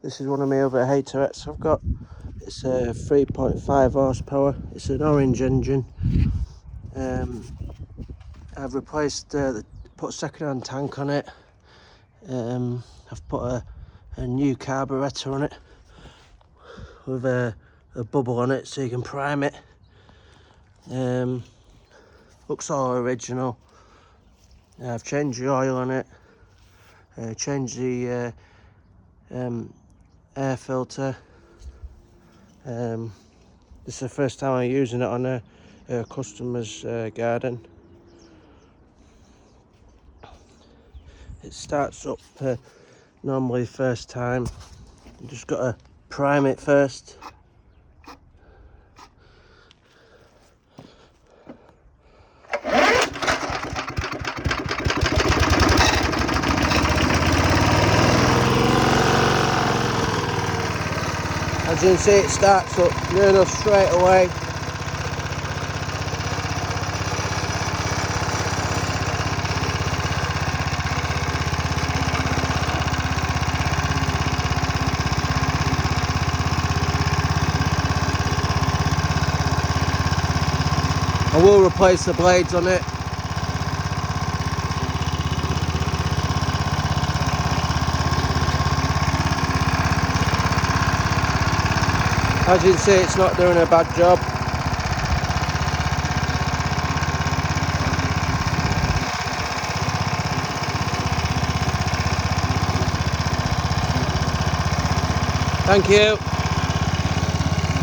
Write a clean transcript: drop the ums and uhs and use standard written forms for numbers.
This is one of my other hayterettes I've got. It's a 3.5 horsepower. It's an orange engine. I've replaced put a second-hand tank on it. I've put a new carburettor on it with a bubble on it so you can prime it. Looks all original. I've changed the oil on it, changed the air filter. This is the first time I'm using it on a customer's garden. It starts up normally first time. You just got to prime it first. As you can see, it starts up near enough straight away. I will replace the blades on it. As you can see, it's not doing a bad job. Thank you.